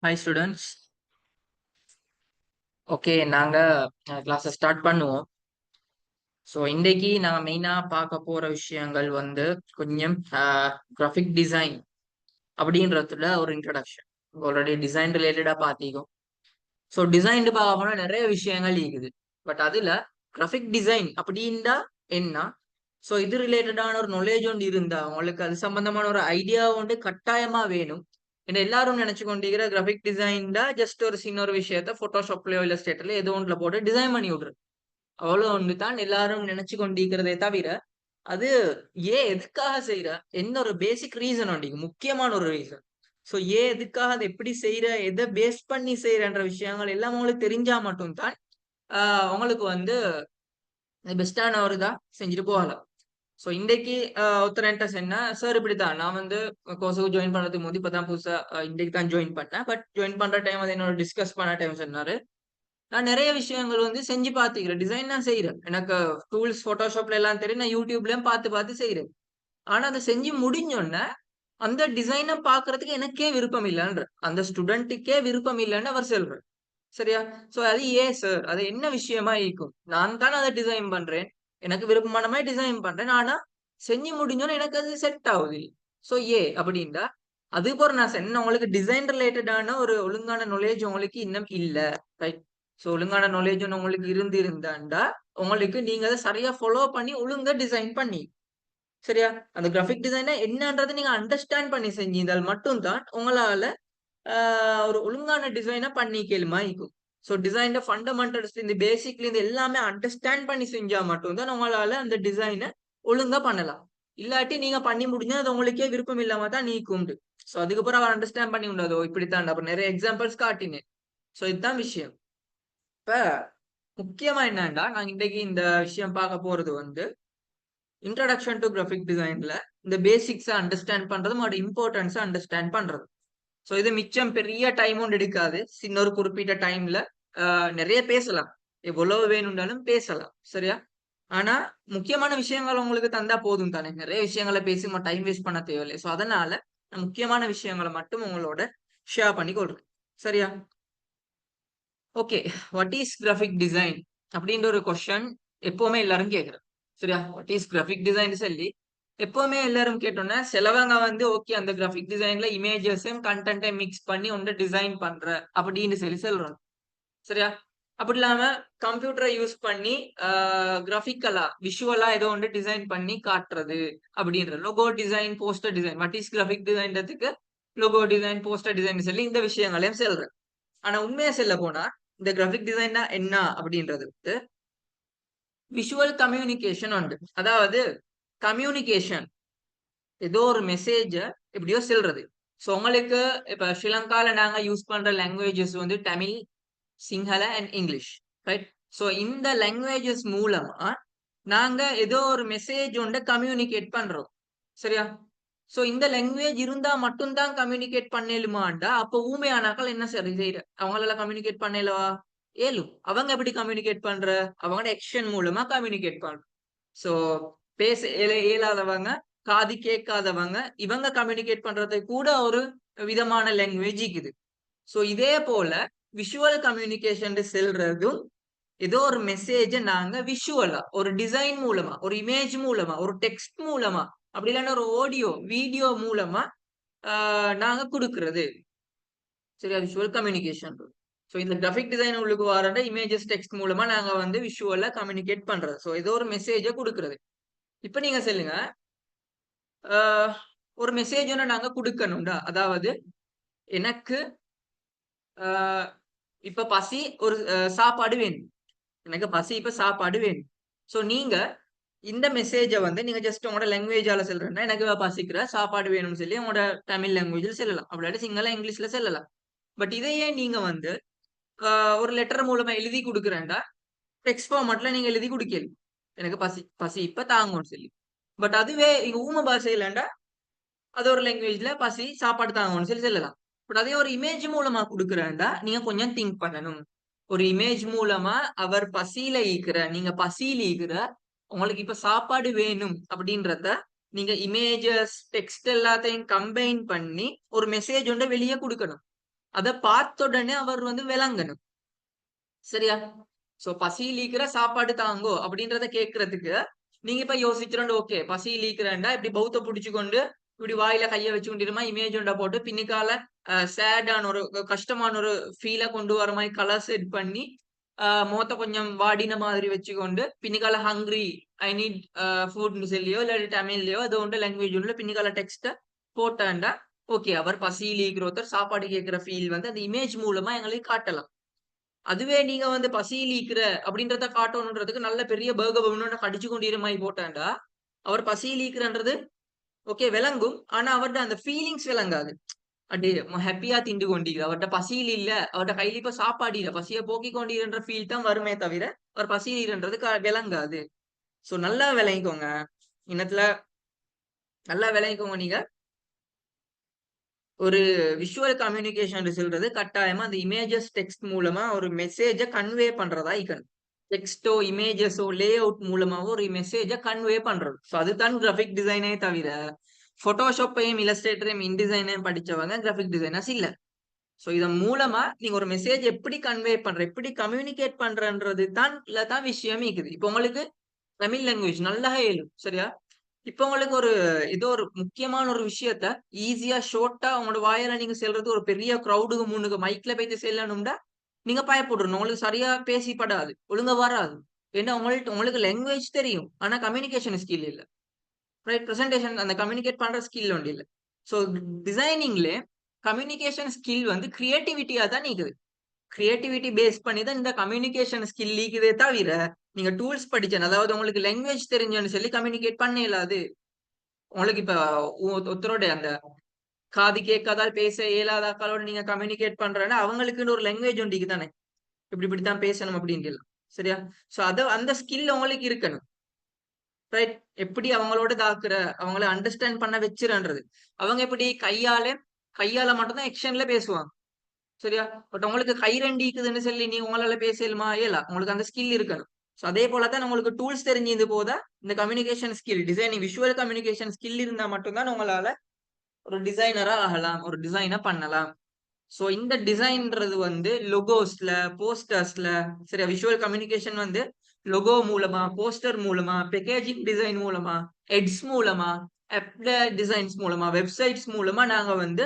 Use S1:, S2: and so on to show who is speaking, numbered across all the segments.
S1: Hi students. Okay, நாங்க கிளாஸை start பண்ணுவோம். ஸோ இன்றைக்கு நான் மெயினாக பார்க்க போகிற விஷயங்கள் வந்து கொஞ்சம் கிராஃபிக் டிசைன் அப்படின்றதுல ஒரு இன்ட்ரடக்ஷன். ஆல்ரெடி டிசைன் ரிலேட்டடாக பார்த்திக்கும். ஸோ டிசைன் பார்க்க போனால் நிறைய விஷயங்கள் இருக்குது. பட் அதில் கிராஃபிக் டிசைன் அப்படின்னா என்ன? ஸோ இது ரிலேட்டடான ஒரு நாலேஜ் ஒன்று இருந்தா உங்களுக்கு அது சம்பந்தமான ஒரு ஐடியா ஒன்று கட்டாயமா வேணும். ஏன்னா எல்லாரும் நினைச்சு கொண்டிருக்கிற கிராஃபிக் டிசைன்ல ஜஸ்ட் ஒரு சின்ன ஒரு விஷயத்த போட்டோஷாப்லயோ இல்ல ஸ்டேட்டர்ல ஏதோ ஒன்றுல போட்டு டிசைன் பண்ணி விடுறது. அவ்வளவு ஒன்று தான் எல்லாரும் நினைச்சு கொண்டிருக்கிறதே தவிர அது ஏன் எதுக்காக செய்யற என்ன ஒரு பேசிக் ரீசன் ஒன்று முக்கியமான ஒரு ரீசன். ஸோ ஏன் எதுக்காக அதை எப்படி செய்யற எதை பேஸ் பண்ணி செய்யறன்ற விஷயங்கள் எல்லாம் உங்களுக்கு தெரிஞ்சா மட்டும்தான் உங்களுக்கு வந்து பெஸ்டான ஒரு இதா செஞ்சுட்டு போகலாம். ஸோ இன்றைக்கு ஒருத்தர் என்கிட்ட சொன்னா சார் இப்படித்தான் நான் வந்து கோர்ஸுக்கு ஜாயின் பண்ணுறதுக்கு முந்தி இப்பதான் புதுசா இன்றைக்கு தான் ஜாயின் பண்ணேன். பட் ஜாயின் பண்ற டைம் அது என்னோட டிஸ்கஸ் பண்ண டைம் சொன்னாரு. நான் நிறைய விஷயங்கள் வந்து செஞ்சு பார்த்துக்கிறேன். டிசைன் நான் செய்யறேன். எனக்கு டூல்ஸ் போட்டோஷாப்ல எல்லாம் தெரியும். நான் யூடியூப்லயும் பார்த்து பார்த்து செய்யறேன். ஆனா அதை செஞ்சு முடிஞ்சோடனே அந்த டிசைனை பார்க்கறதுக்கு எனக்கே விருப்பம் இல்லைன்ற அந்த ஸ்டூடெண்ட்டுக்கே விருப்பம் இல்லைன்னு அவர் சொல்றார். சரியா? சோ அது ஏன் சார் அது என்ன விஷயமா இருக்கும்? நான் தானே அதை டிசைன் பண்றேன். எனக்கு விருப்பமான மாதிரி டிசைன் பண்றேன். ஆனா செஞ்சு முடிஞ்சோன்னு எனக்கு அது செட் ஆகுது. சோ அப்படின்டா அதுக்கு ஒரு நான் சொன்ன உங்களுக்கு டிசைன் ரிலேட்டடான ஒரு ஒழுங்கான நாலேஜ் உங்களுக்கு இன்னும் இல்ல. ரைட்? சோ ஒழுங்கான நாலேஜ் உங்களுக்கு இருந்தாண்டா உங்களுக்கு நீங்க அதை சரியா ஃபாலோ பண்ணி ஒழுங்கா டிசைன் பண்ணி சரியா அந்த கிராஃபிக் டிசைனை என்னன்றதை நீங்க அண்டர்ஸ்டாண்ட் பண்ணி செஞ்சிருந்தால் மட்டும்தான் உங்களால ஒரு ஒழுங்கான டிசைனை பண்ணி கேளுமா இருக்கும். ஸோ டிசைன் ஃபண்டமெண்டல்ஸ் இந்த பேசிக்ல இருந்து எல்லாமே அண்டர்ஸ்டாண்ட் பண்ணி செஞ்சா மட்டும்தான் உங்களால அந்த டிசைனை ஒழுங்கா பண்ணலாம். இல்லாட்டி நீங்க பண்ணி முடிஞ்சா அது உங்களுக்கே விருப்பம் இல்லாம தான் நீக்கும். ஸோ அதுக்கப்புறம் அவர் அண்டர்ஸ்டாண்ட் பண்ணி உண்டாதோ இப்படித்தான் அப்புறம் நிறைய எக்ஸாம்பிள்ஸ் காட்டினேன். ஸோ இதுதான் விஷயம். இப்ப முக்கியமா என்னன்னா நாங்க இன்றைக்கு இந்த விஷயம் பார்க்க போறது வந்து இன்ட்ரடக்ஷன் டு கிராஃபிக் டிசைன்ல இந்த பேசிக்ஸை அண்டர்ஸ்டாண்ட் பண்றதும் அதோட இம்பார்ட்டன்ஸை அண்டர்ஸ்டாண்ட் பண்றது. ஸோ இது மிச்சம் பெரிய டைம் ஒன்று எடுக்காது. சின்ன ஒரு குறிப்பிட்ட டைம்ல நிறைய பேசலாம். எவ்வளவு வேணும்னாலும் பேசலாம். சரியா? ஆனா முக்கியமான விஷயங்கள் உங்களுக்கு தந்தா போதும் தானே. நிறைய விஷயங்களை பேசி டைம் வேஸ்ட் பண்ண தேவையில்லை. ஸோ அதனால நான் முக்கியமான விஷயங்களை மட்டும் உங்களோட ஷேர் பண்ணி கொள்றேன். சரியா? Okay, what is graphic design அப்படின்ற ஒரு கொஸ்டின் எப்பவுமே எல்லாரும் கேட்குறேன். சரியா? வாட் இஸ் கிராஃபிக் டிசைன் சொல்லி எப்பவுமே எல்லாரும் கேட்டோம்னா சிலவங்க வந்து ஓகே அந்த கிராஃபிக் டிசைன்ல இமேஜஸையும் கண்டென்ட்டையும் மிக்ஸ் பண்ணி ஒன்று டிசைன் பண்ற அப்படின்னு சொல்லி சொல்றோம். சரியா? அப்படி இல்லாம கம்ப்யூட்டரை யூஸ் பண்ணி கிராஃபிக்கலா விஷுவலா ஏதோ ஒன்று டிசைன் பண்ணி காட்டுறது அப்படின்ற logo design poster design what is graphic டிசைன்றதுக்கு லோகோ டிசைன் போஸ்டர் டிசைன் சொல்லி இந்த விஷயங்களையும் சொல்றேன். ஆனா உண்மையா சொல்ல போனா இந்த கிராஃபிக் டிசைன்னா என்ன அப்படின்றது வந்து விஷுவல் கம்யூனிகேஷன் உண்டு. அதாவது கம்யூனிகேஷன் ஏதோ ஒரு மெசேஜ எப்படியோ செல்றது. ஸோ உங்களுக்கு இப்ப ஸ்ரீலங்கால நாங்க யூஸ் பண்ற லாங்குவேஜஸ் வந்து Tamil, Sinhala and English. Right? So இந்த லாங்குவேஜஸ் மூலமா நாங்க ஏதோ ஒரு மெசேஜ் ஒன்றை கம்யூனிகேட் பண்றோம். சரியா? ஸோ இந்த லாங்குவேஜ் இருந்தா மட்டும்தான் கம்யூனிகேட் பண்ணலுமாண்டா அப்போ ஊமையானாக்கள் என்ன சரி செய்யற அவங்களால கம்யூனிகேட் பண்ணலவா? ஏலும் அவங்க எப்படி கம்யூனிகேட் பண்ற அவங்களோட ஆக்ஷன் மூலமா கம்யூனிகேட் பண்ற. சோ பேச இயலாதவங்க காது கேட்காதவங்க இவங்க கம்யூனிகேட் பண்றது கூட ஒரு விதமான லாங்குவேஜ் இருக்குது. சோ இதே போல விஷுவல் கம்யூனிகேஷன் செல்றதும் ஏதோ ஒரு மெசேஜ நாங்க விஷுவலா ஒரு டிசைன் மூலமா ஒரு இமேஜ் மூலமா ஒரு டெக்ஸ்ட் மூலமா அப்படி இல்லைன்னா ஒரு ஆடியோ வீடியோ மூலமா நாங்க கொடுக்கறது. சரியா? Visual communication. ஸோ இந்த கிராஃபிக் டிசைன் உங்களுக்கு வர இமேஜஸ் டெக்ஸ்ட் மூலமா நாங்க வந்து விஷுவலா கம்யூனிகேட் பண்றது. ஸோ ஏதோ ஒரு மெசேஜ கொடுக்கறது. இப்ப நீங்க சொல்லுங்க ஒரு மெசேஜ் ஒன்று நாங்க கொடுக்கணும்டா. அதாவது எனக்கு இப்ப பசி ஒரு சாப்பாடு வேணும். எனக்கு பசி இப்ப சாப்பாடு வேணும். சோ நீங்க இந்த மெசேஜ வந்து நீங்க ஜஸ்ட் உங்களோட லாங்குவேஜால சொல்றேன்னா எனக்கு பசிக்கிற சாப்பாடு வேணும்னு சொல்லி உங்களோட தமிழ் லாங்குவேஜில் சொல்லலாம். அப்படி சிங்கள இங்கிலீஷ்ல சொல்லலாம். பட் இதையே நீங்க வந்து ஒரு லெட்டர் மூலமா எழுதி கொடுக்குறேன்டா டெக்ஸ்ட் ஃபார்மட்ல நீங்க எழுதி கொடுக்கல எனக்கு பசி பசி இப்ப தாங்கும்னு சொல்லி. பட் அதுவே இங்க ஊம பாஷையிலண்டா அது ஒரு லாங்குவேஜ்ல பசி சாப்பாடு தாங்கன்னு சொல்லி சொல்லலாம். பட் அதே ஒரு இமேஜ் மூலமா கொடுக்குறேன்டா நீங்க கொஞ்சம் திங்க் பண்ணணும். ஒரு இமேஜ் மூலமா அவர் பசியில ஈக்குற நீங்க பசியில ஈக்குற உங்களுக்கு இப்ப சாப்பாடு வேணும் அப்படின்றத நீங்க இமேஜஸ் டெக்ஸ்ட் எல்லாத்தையும் கம்பைன் பண்ணி ஒரு மெசேஜ் ஒன்று வெளியே கொடுக்கணும். அத பார்த்த உடனே அவர் வந்து விளங்கணும். சரியா? சோ பசி லீக்கிற சாப்பாடு தாங்கோ அப்படின்றத கேட்கறதுக்கு, நீங்க இப்ப யோசிச்சுரண்டு ஓகே. பசி லீக்கிறேன்டா இப்படி பௌத்த புடிச்சுக்கொண்டு, இப்படி வாயில கைய வச்சுக்கொண்டிருமா இமேஜ் ஒண்ட போட்டு பின்னுக்கால சேடான ஒரு கஷ்டமான ஒரு ஃபீல கொண்டு வர மாரி கலர் செட் பண்ணி, முகத்த கொஞ்சம் வாடின மாதிரி வச்சுக்கொண்டு, பின்னுக்கால ஹங்ரி ஐ நீட் ஃபுட்ன்னு சொல்லியோ, இல்லாட்டி தமிழ்லயோ ஏதோ ஒன்று லாங்குவேஜ் ஒண்ணுல பின்னுக்கால டெக்ஸ்ட்ட போட்டான்டா, ஓகே. அவர் பசியில இருக்கிற ஒருத்தர் சாப்பாடு கேட்கிற ஃபீல் வந்து அந்த இமேஜ் மூலமா எங்களுக்கு காட்டலாம். அதுவே நீங்க வந்து பசியில் ஈக்கிற அப்படின்றத காட்டணுன்றதுக்கு நல்ல பெரிய பர்கர் பவுனோட கடிச்சு கொண்டிருக்கிற மாரி போட்டான்டா, அவர் பசியில் ஈக்குறன்றது ஓகே விளங்கும். ஆனா அவர்ட்ட அந்த ஃபீலிங்ஸ் விளங்காது. அப்டியே ஹேப்பியா தின்று கொண்டீர். அவர்ட்ட பசியில் இல்ல. அவர்ட்ட கையில இப்ப சாப்பாடு இல்ல. பசிய போக்கிக் கொண்டீர்ன்ற ஃபீல் தான் வருமே தவிர, அவர் பசியில்ன்றது விளங்காது. சோ நல்லா விளங்கிக்கோங்க. இன்னத்துல நல்லா விளங்கிக்கோங்க நீங்க. ஒரு விஷுவல் கம்யூனிகேஷன் சொல்றது கட்டாயமா அந்த இமேஜஸ் டெக்ஸ்ட் மூலமா ஒரு மெசேஜ கன்வே பண்றதா இருக்கணும். டெக்ஸ்ட்டோ, இமேஜஸோ, லேஅவுட் மூலமாவோ ஒரு மெசேஜ கன்வே பண்றது. சோ அதுதான் கிராபிக் டிசைனே தவிர, Photoshopஐயும், இல்லஸ்ட்ரேட்டரையும், InDesignஐயும் படிச்சவங்க கிராபிக் டிசைனர்ஸ் இல்ல. சோ இதன் மூலமா நீங்க ஒரு மெசேஜ் எப்படி கன்வே பண்ற, எப்படி கம்யூனிகேட் பண்றன்றது தான் விஷயம் இருக்குது. இப்ப உங்களுக்கு தமிழ் லாங்குவேஜ் நல்லா இயலும். சரியா? இப்ப உங்களுக்கு ஏதோ ஒரு முக்கியமான ஒரு விஷயத்த ஈஸியா, ஷார்ட்டா உங்களோட வாயால நீங்க சொல்றது ஒரு பெரிய கிரவுடுக்கு முன்னுக்கு மைக்ல போயிட்டு சொல்லணும்னா, நீங்க பயப்படணும். உங்களுக்கு சரியா பேசி படாது. ஒழுங்கா வராது. ஏன்னா உங்களுக்கு லாங்குவேஜ் தெரியும். ஆனா கம்யூனிகேஷன் ஸ்கில் இல்ல. ரைட்? பிரசன்டேஷன் அந்த கம்யூனிகேட் பண்ற ஸ்கில் ஒண்டி இல்ல. சோ டிசைனிங்ல கம்யூனிகேஷன் ஸ்கில் வந்து கிரியேட்டிவிட்டியா தான் நீக்குது. கிரியேட்டிவிட்டி பேஸ் பண்ணி தான் இந்த கம்யூனிகேஷன் ஸ்கில் லீக்குதே தவிர, நீங்க டூல்ஸ் படிச்சேன். அதாவது உங்களுக்கு லாங்குவேஜ் தெரிஞ்சேன்னு சொல்லி கம்யூனிகேட் பண்ண இயலாது. உங்களுக்கு இப்ப ஒருத்தரோட அந்த காது கேட்காதால் பேச இயலாத ஆட்களோட நீங்க கம்யூனிகேட் பண்றேன்னா, அவங்களுக்குன்னு ஒரு லாங்குவேஜ் ஒன்று இருக்குதானே. இப்படித்தான் பேசணும் அப்படின்ட்டு. சரியா? சோ அந்த ஸ்கில் உங்களுக்கு இருக்கணும். ரைட்? எப்படி அவங்களோட தாக்குற, அவங்கள அண்டர்ஸ்டாண்ட் பண்ண வச்சுறன்றது. அவங்க எப்படி கையால மட்டும் தான் ஆக்ஷன்ல பேசுவாங்க. சரியா? பட் உங்களுக்கு கை 2 இருக்குதுன்னு சொல்லி உங்களால பேச இயலுமா? இயலா. உங்களுக்கு அந்த ஸ்கில் இருக்கணும். சோ அதே போல தான் உங்களுக்கு டூல்ஸ் தெரிஞ்சது போதா, இந்த communication skill, designing, visual communication skill இருந்தா மட்டும் தான் உங்களால ஒரு டிசைனரா ஆகலாம். ஒரு டிசைன பண்ணலாம். சோ இந்த டிசைன்றது வந்து லோகோஸ்ல, போஸ்டர்ஸ்ல சரியா விஷுவல் கம்யூனிகேஷன் வந்து லோகோ மூலமா, போஸ்டர் மூலமா, பேக்கேஜிங் டிசைன் மூலமா, எட்ஸ் மூலமா, ஆப் டிசைன்ஸ் மூலமா, வெப்சைட்ஸ் மூலமா நாங்க வந்து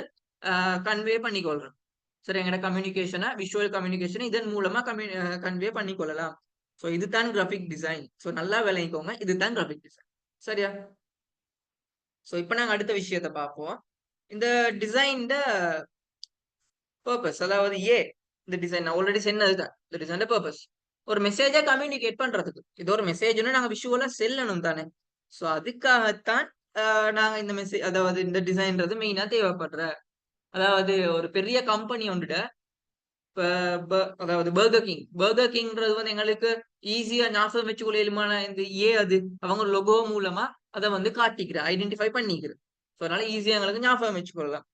S1: கன்வே பண்ணிக்கொள்றோம். சரி எங்கட கம்யூனிகேஷன, விஷுவல் கம்யூனிகேஷன் இதன் மூலமா கன்வே பண்ணிக்கொள்ளலாம். சோ இதுதான் கிராபிக் டிசைன். சோ நல்லா விளங்கிக்கோங்க. இதுதான் கிராபிக் டிசைன். சரியா? சோ இப்ப நாங்க அடுத்த விஷயத்த பார்ப்போம். இந்த டிசைன்ட பர்ப்பஸ் அதாவது இந்த டிசைன் நான் ஆல்ரெடி சொன்னதுதான். இந்த டிசைன்ட பர்ப்பஸ். ஒரு மெசேஜ கம்யூனிகேட் பண்றதுக்கு. இது ஒரு மெசேஜ்ன்னு நாங்க விஷுவலா செல்லணும் தானே. சோ அதுக்காகத்தான் நாங்க இந்த அதாவது இந்த டிசைன்றது மெயினா தேவைப்படுற. அதாவது ஒரு பெரிய கம்பெனி ஒன்றுட இப்ப அதாவது பர்கர் கிங். பர்கர் கிங்ன்றது வந்து எங்களுக்கு ஈஸியா ஞாபகம் வச்சுக்கொள்ள இயலுமான இந்த அது அவங்க லோகோ மூலமா அத வந்து காட்டிக்கிற, ஐடென்டிஃபை பண்ணிக்கிற. சோ அதனால ஈஸியா எங்களுக்கு ஞாபகம் வச்சுக்கொள்ளலாம்.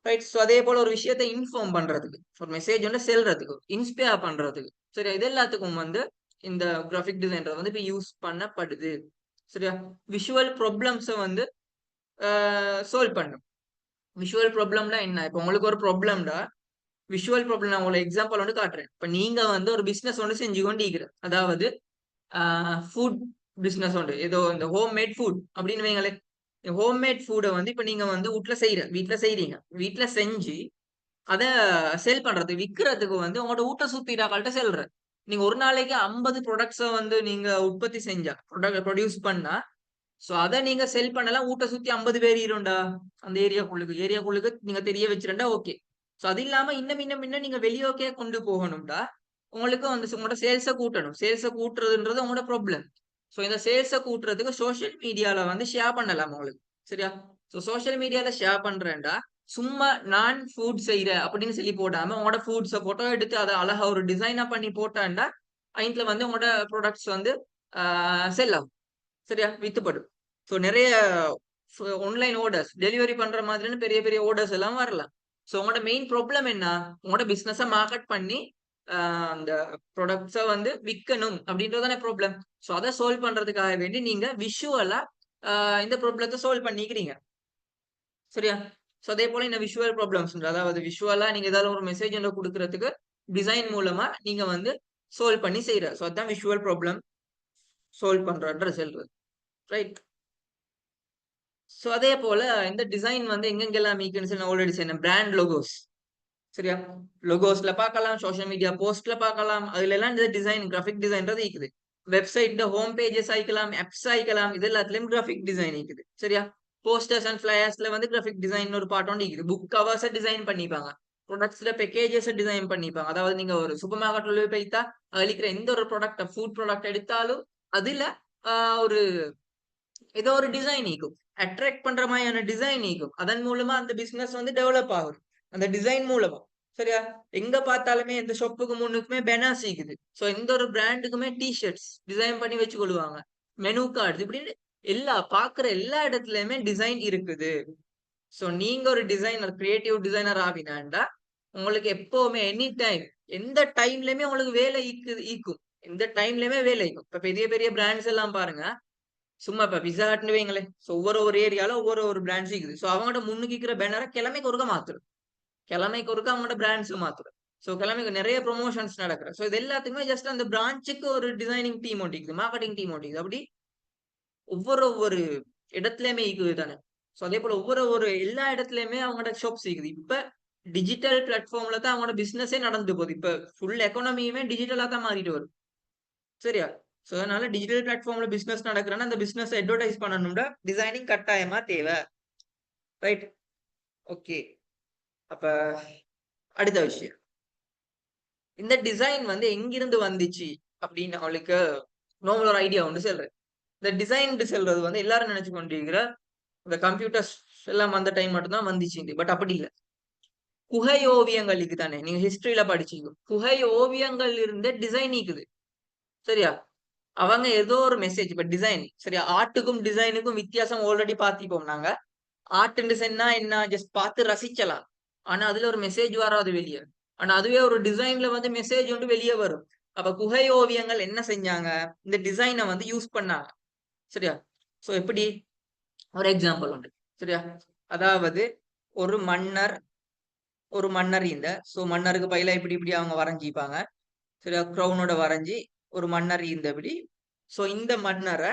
S1: ரைட். சோ அதே போல ஒரு விஷயத்த இன்ஃபார்ம் பண்றதுக்கு, ஒரு மெசேஜ் வந்து செல்றதுக்கு, இன்ஸ்பயர் பண்றதுக்கு. சரியா? இது எல்லாத்துக்கும் வந்து இந்த கிராபிக் டிசைன்றது வந்து இப்ப யூஸ் பண்ணப்படுது. சரியா? விஷுவல் ப்ராப்ளம்ஸ வந்து சால்வ் பண்ணும். விஷுவல் ப்ராப்ளம்னா என்ன? இப்ப உங்களுக்கு ஒரு ப்ராப்ளம்டா, விஷுவல் ப்ராப்ளம் நான் உங்களுக்கு எக்ஸாம்பிள் வந்து காட்டுறேன். இப்ப நீங்க வந்து ஒரு பிசினஸ் ஒண்ணு செஞ்சு கொண்டு இருக்கிற. அதாவது ஃபுட் பிசினஸ் உண்டு. ஏதோ இந்த ஹோம் மேட் ஃபுட் அப்படின்னு வைங்களேன். ஹோம் மேட் ஃபுட்ட வந்து இப்ப நீங்க வந்து வீட்ல செய்றீங்க. வீட்ல செஞ்சு அத சேல் பண்றதுக்கு, விக்கிறதுக்கு வந்து உங்களோட ஊட்ட சுத்திட்டாக்கள்ட்ட செல்ற. நீங்க ஒரு நாளைக்கு 50 புரொடக்ட்ஸ வந்து நீங்க உற்பத்தி செஞ்சா, புரொடியூஸ் பண்ணா, சோ அத நீங்க செல் பண்ணலாம். ஊட்ட சுத்தி 50 பேர் இருண்டா, அந்த ஏரியாக்குள்ளுக்கு நீங்க தெரிய வச்சிருந்தா ஓகே. சோ அது இல்லாம இன்னும் நீங்க வெளியோக்கே கொண்டு போகணும்டா, உங்களுக்கு வந்து உங்களோட சேல்ஸ கூட்டணும். சேல்ஸ கூட்டுறதுன்றது உங்களோட ப்ராப்ளம். சோ இந்த சேல்ஸ கூட்டுறதுக்கு சோசியல் மீடியால வந்து ஷேர் பண்ணலாம் உங்களுக்கு. சரியா? சோ சோசியல் மீடியால ஷேர் பண்றேன்டா, சும்மா நான் ஃபுட் செய்றேன் அப்படின்னு சொல்லி போடாம, உங்களோட ஃபுட்ஸ போட்டோ எடுத்து அத அழகா ஒரு டிசைனா பண்ணி போட்டான்டா, அயிட்ல வந்து உங்களோட புராடக்ட்ஸ் வந்து ஆ செல் ஆகும். சரியா? வித்துப்படும். சோ நெறைய ஆன்லைன் ஆர்டர்ஸ் டெலிவரி பண்ற மாதிரியான பெரிய பெரிய ஆர்டர்ஸ் எல்லாம் வரலாம். சோ உங்களோட மெயின் ப்ராப்ளம் என்ன? உங்களோட பிசினஸ மார்க்கெட் பண்ணி அ அந்த புராடக்ட்ஸ வந்து விக்கணும் அப்படின்றது தானே ப்ராப்ளம். சோ அத சால்வ் பண்றதுக்காக வேண்டி நீங்க விஷுவலா இந்த ப்ராப்ளத்த சால்வ் பண்ணிக்கிறீங்க. சரியா? ஸோ அதே போல இந்த விஷுவல் ப்ராப்ளம்ஸ் அதாவது விஷுவலா நீங்க ஏதாவது ஒரு மெசேஜ் கொடுக்கறதுக்கு டிசைன் மூலமா நீங்க வந்து சால்வ் பண்ணி செய்யற. ஸோ அதான் விஷுவல் ப்ராப்ளம் சால்வ் பண்றன்ற சொல்றது. ரைட். ஸோ அதே போல இந்த டிசைன் வந்து எங்கெங்கெல்லாம் மீக்குன்னு நான் ஆல்ரெடி சொன்னேன். Brand logos. சரியா? லோகோஸ்ல பார்க்கலாம், சோஷியல் மீடியா போஸ்ட்ல பார்க்கலாம். அதுல எல்லாம் இந்த டிசைன் கிராஃபிக் டிசைன்றது இருக்குது. வெப்சைட் ஹோம் பேஜஸ் ஆயிக்கலாம், ஆப்ஸ் ஆயிக்கலாம். இது எல்லாத்துலயும் கிராஃபிக் டிசைன் இருக்குது. சரியா? போஸ்டர்ஸ் அண்ட் ஃபிளையர்ஸ்ல வந்து கிராஃபிக் டிசைன் ஒரு பார்ட் ஒன்று இருக்குது. புக் கவர்ஸ் டிசைன் பண்ணிப்பாங்க. ப்ராடக்ட்ஸ்ல பேக்கேஜஸ் டிசைன் பண்ணிப்பாங்க. அதாவது நீங்க ஒரு சூப்பர் மார்க்கெட்ல போய்த்தா அழிக்கிற எந்த ஒரு ப்ராடக்ட் ஃபுட் ப்ராடக்ட் எடுத்தாலும் அதுல ஒரு ஏதோ ஒரு டிசைன் நீக்கும். அட்ராக்ட் பண்ற மாதிரியான டிசைன் நீக்கும். அதன் மூலமா அந்த பிசினஸ் வந்து டெவலப் ஆகும். அந்த டிசைன் மூலமா. சரியா? எங்க பார்த்தாலுமே எந்த ஷாப்புக்கு முன்னுக்குமே பேனர்ஸ் இருக்குது. சோ எந்த ஒரு பிராண்டுக்குமே டி-ஷர்ட்ஸ் டிசைன் பண்ணி வச்சு கொள்வாங்க. மெனு கார்டு இப்படின்னு பாக்குற எல்லா இடத்துலயுமே டிசைன் இருக்குது. சோ நீங்க ஒரு டிசைனர், கிரியேட்டிவ் டிசைனர் ஆகினாண்டா உங்களுக்கு எப்பவுமே எனி டைம் எந்த டைம்லயுமே உங்களுக்கு வேலை ஈக்கும். எந்த டைம்லயுமே வேலை ஈக்கும். இப்ப பெரிய பெரிய பிராண்ட்ஸ் எல்லாம் பாருங்க. சும்மா இப்ப பிஸா ஹட்ன்னு வைங்களேன். சோ ஒவ்வொரு ஏரியால ஒவ்வொரு பிராண்ட்ஸ் இருக்குது. சோ அவங்கட்ட முன்னுக்கு இருக்கிற பேனரை கிழமைக்கு ஒருக்கா மாத்துறது. கிழமைக்கு ஒருக்கா அவங்களோட பிராண்ட்ஸ் மாத்துறது. சோ கிழமைக்கு நிறைய ப்ரொமோஷன்ஸ் நடக்குது. சோ இது எல்லாத்துக்குமே ஜஸ்ட் அந்த பிரான்ச்சுக்கு ஒரு டிசைனிங் டீம் ஒட்டிக்குது, மார்க்கெட்டிங் டீம் ஒட்டிக்குது. அப்படி ஒவ்வொரு இடத்துலயுமே இருக்குது தானே. சோ அதே போல ஒவ்வொரு எல்லா இடத்துலயுமே அவங்களோட ஷாப்ஸ் இருக்குது. இப்ப டிஜிட்டல் பிளாட்ஃபார்ம்ல தான் அவங்களோட பிசினஸே நடந்து போகுது. இப்ப ஃபுல் எக்கானமியுமே டிஜிட்டலா தான் மாறிட்டு வருது. சரியா? சோ அதனால டிஜிட்டல் பிளாட்ஃபார்ம்ல பிசினஸ் நடக்குறன்னா அந்த பிசினஸ் அட்வர்டைஸ் பண்ணணும்னா டிசைனிங் கட்டாயமா தேவை. ரைட். ஓகே. அப்ப அடுத்த விஷயம். இந்த டிசைன் வந்து எங்கிருந்து வந்துச்சு அப்படின்னு அவளுக்கு நார்மல் ஒரு ஐடியா ஒன்று சொல்றேன். இந்த டிசைன் சொல்றது வந்து எல்லாரும் நினைச்சு கொண்டிருக்கிற இந்த கம்ப்யூட்டர்ஸ் எல்லாம் அந்த டைம் மட்டும் தான் வந்துச்சு. பட் அப்படி இல்ல. குகை ஓவியங்கள் தானே நீங்க ஹிஸ்டரியில படிச்சீங்க. குகை ஓவியங்கள் இருந்து டிசைன் இருக்குது. சரியா? அவங்க ஏதோ ஒரு மெசேஜ் இப்ப டிசைன் சரியா? ஆர்ட்டுக்கும் டிசைனுக்கும் வித்தியாசம் ஆல்ரெடி பார்த்திப்போம் நாங்க. ஆர்ட் அண்ட் டிசைன்னா என்ன ஜஸ்ட் பார்த்து ரசிக்கலாம். ஆனா அதுல ஒரு மெசேஜ் வராது வெளியே. ஆனா அதுவே ஒரு டிசைன்ல வந்து மெசேஜ் வந்து வெளியே வரும். அப்ப குகை ஓவியங்கள் என்ன செஞ்சாங்க? இந்த டிசைனை வந்து யூஸ் பண்ணாங்க. சரியா? சோ எப்படி ஒரு எக்ஸாம்பிள் உண்டு. சரியா? அதாவது ஒரு மன்னர் இந்த சோ மன்னருக்கு பயிலா இப்படி இப்படி அவங்க வரைஞ்சிப்பாங்க. சரியா? கிரௌனோட வரைஞ்சி ஒரு மன்னர் இருந்தபடி சோ இந்த மன்னரை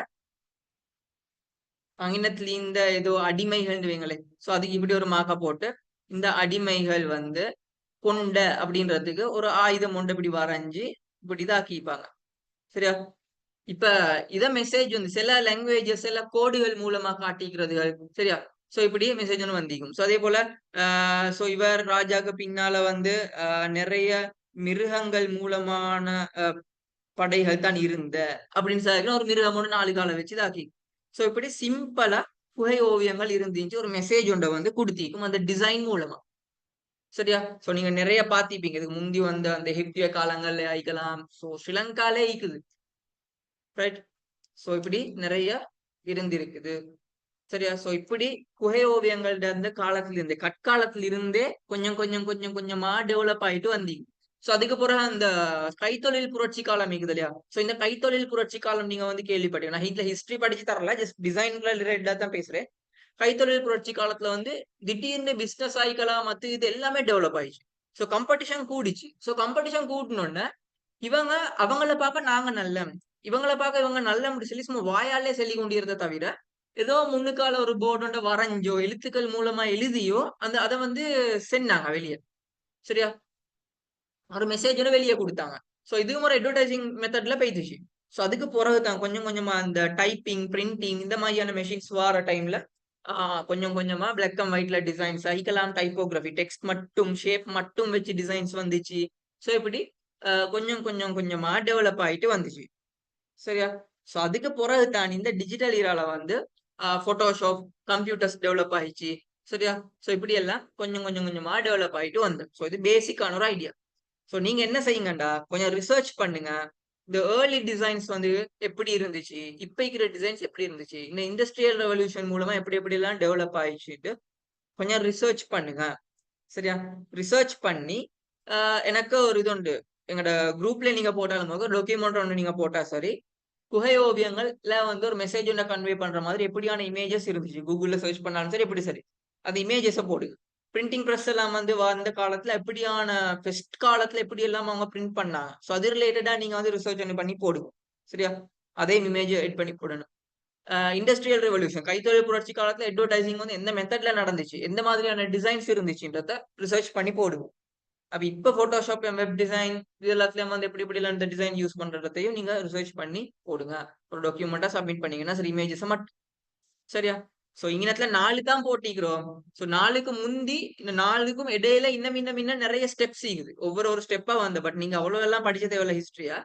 S1: அங்கினத்துல இந்த ஏதோ அடிமைகள் வைங்களேன். சோ அதுக்கு இப்படி ஒரு மார்க்க போட்டு இந்த அடிமைகள் வந்து கொண்ட அப்படின்றதுக்கு ஒரு ஆயுதம் ஒன்று இப்படி வரைஞ்சு இப்படி இதாக்கிப்பாங்க. சரியா? இப்ப இத மெசேஜ் வந்து சில லாங்குவேஜஸ் சில கோடுகள் மூலமா காட்டிக்கிறதுகள். சரியா? சோ இப்படி மெசேஜ் ஒன்று வந்திக்கும். சோ அதே போல சோ இவர் ராஜாக்கு பின்னால வந்து நிறைய மிருகங்கள் மூலமான படைகள் தான் இருந்த அப்படின்னு சொல்லி ஒரு மிருகம் ஒன்று 4 காலை வச்சு இதாக்கி. சோ இப்படி சிம்பிளா குகை ஓவியங்கள் இருந்துச்சு ஒரு மெசேஜ் ஒன்றை வந்து கொடுத்திக்கும் அந்த டிசைன் மூலமா. சரியா? சோ நீங்க நிறைய பார்த்திருப்பீங்க. இதுக்கு முந்தி வந்த அந்த எகிப்திய காலங்கள்ல ஆயிக்கலாம். சோ ஸ்ரீலங்காலே இருக்குது. ரைட். சோ இப்படி நிறைய இருந்திருக்குது. சரியா? சோ இப்படி குகை ஓவியங்கள்ட அந்த காலத்துல இருந்தே கற்காலத்துல இருந்தே கொஞ்சமா டெவலப் ஆயிட்டு வந்தீங்க. சோ அதுக்கு பிறகு அந்த கைத்தொழில் புரட்சி காலம் இருக்குது இல்லையா? சோ இந்த கைத்தொழில் புரட்சி காலம் நீங்க வந்து கேள்விப்பட்டீங்க. நான் இதுல ஹிஸ்டரி படிச்சு தரல. ஜஸ்ட் டிசைன்ல ரிலேட்டடா தான் பேசுறேன். கைத்தொழில் புரட்சி காலத்துல வந்து திடீர்னு பிசினஸ் ஆயிக்கலாம் மத்து இது எல்லாமே டெவலப் ஆயிடுச்சு. சோ காம்படிஷன் கூடிச்சு. சோ காம்படிஷன் கூட்டினோடனே இவங்க அவங்கள பார்க்க நாங்க நல்லம். இவங்கள பார்க்க இவங்க நல்லம்னு சொல்லி சும்மா வாயாலே சொல்லிக் கொண்டிருந்தத தவிர, ஏதோ முன்னுக்கால ஒரு போர்டு ஒன்றை வரைஞ்சோ, எழுத்துக்கள் மூலமா எழுதியோ அத வந்து சென்னாங்க வெளிய. சரியா? ஒரு மெசேஜ் ஒண்ணு வெளிய குடுத்தாங்க. சோ இதுவும் ஒரு அட்வர்டைசிங் மெத்தட்ல போயிடுச்சு. சோ அதுக்கு பிறகு தான் கொஞ்சமா அந்த டைப்பிங், பிரிண்டிங் இந்த மாதிரியான மெஷின்ஸ் வார டைம்ல கொஞ்சமா பிளாக் அண்ட் ஒயிட்ல டிசைன்ஸ் சைக்கலாம் டைப்போகிராஃபி டெக்ஸ்ட் மட்டும் ஷேப் மட்டும் வச்சு டிசைன்ஸ் வந்துச்சு. சோ இப்படி கொஞ்சமா டெவலப் ஆயிட்டு வந்துச்சு. சரியா? சோ அதுக்கு பிறகு தான் இந்த டிஜிட்டல் ஈரால வந்து போட்டோஷாப், கம்ப்யூட்டர்ஸ் டெவலப் ஆயிடுச்சு. சரியா? சோ இப்படி எல்லாம் கொஞ்சமா டெவலப் ஆயிட்டு வந்து. சோ இது பேசிக்கான ஒரு ஐடியா. சோ நீங்க என்ன செய்யுங்கண்டா கொஞ்சம் ரிசர்ச் பண்ணுங்க. இந்த ஏர்லி டிசைன்ஸ் வந்து எப்படி இருந்துச்சு? இப்ப இருக்கிற டிசைன்ஸ் எப்படி இருந்துச்சு? இந்த இண்டஸ்ட்ரியல் ரெவல்யூஷன் மூலமா எப்படி எல்லாம் டெவலப் ஆயிடுச்சுட்டு கொஞ்சம் ரிசர்ச் பண்ணுங்க. சரியா? ரிசர்ச் பண்ணி எனக்கு ஒரு இது உண்டு. எங்கட குரூப்ல நீங்க போட்டாலும் டாக்குமெண்ட் ஒன்று நீங்க போட்டா சரி. குகை ஓவியங்கள்ல வந்து ஒரு மெசேஜ் ஒன்றை கன்வே பண்ற மாதிரி எப்படியான இமேஜஸ் இருந்துச்சு? கூகுள்ல சர்ச் பண்ணாலும் சரி எப்படி சரி. அந்த இமேஜஸ போடுங்க. பிரிண்டிங் பிரஸ் எல்லாம் வந்து வந்த காலத்துல எப்படியான பெஸ்ட் காலத்துல எப்படி எல்லாம் அவங்க பிரிண்ட் பண்ணாங்க. சோ அது ரிலேட்டடா நீங்க வந்து ரிசர்ச் பண்ணி போடுங்க. சரியா? அதே இமேஜ் எடிட் பண்ணி போடணும். இண்டஸ்ட்ரியல் ரெவல்யூஷன் கைத்தொழில் புரட்சி காலத்துல அட்வர்டைசிங் வந்து எந்த மெத்தட்ல நடந்துச்சு, எந்த மாதிரியான டிசைன்ஸ் இருந்துச்சுன்றத ரிசர்ச் பண்ணி போடுவோம். அப்ப இப்ப போட்டோஷாப் வெப் டிசைன் இது எல்லாத்துலயும் வந்து எப்படி எப்படி எல்லாம் இந்த டிசைன் யூஸ் பண்றதையும் நீங்க ரிசர்ச் பண்ணி போடுங்க. ஒரு டாக்குமெண்டா சப்மிட் பண்ணீங்கன்னா சரி இமேஜஸ் மட்டும். சரியா? சோ இங்கனத்துல 4 தான் போட்டிக்கிறோம். சோ 4க்கு முந்தி இந்த 4க்கும் இடையில இன்னும் நிறைய ஸ்டெப்ஸ் இருக்குது. ஒவ்வொரு ஸ்டெப்பா வந்து பட் நீங்க அவ்வளவு எல்லாம் படிச்ச தேவையில்ல ஹிஸ்டரியா.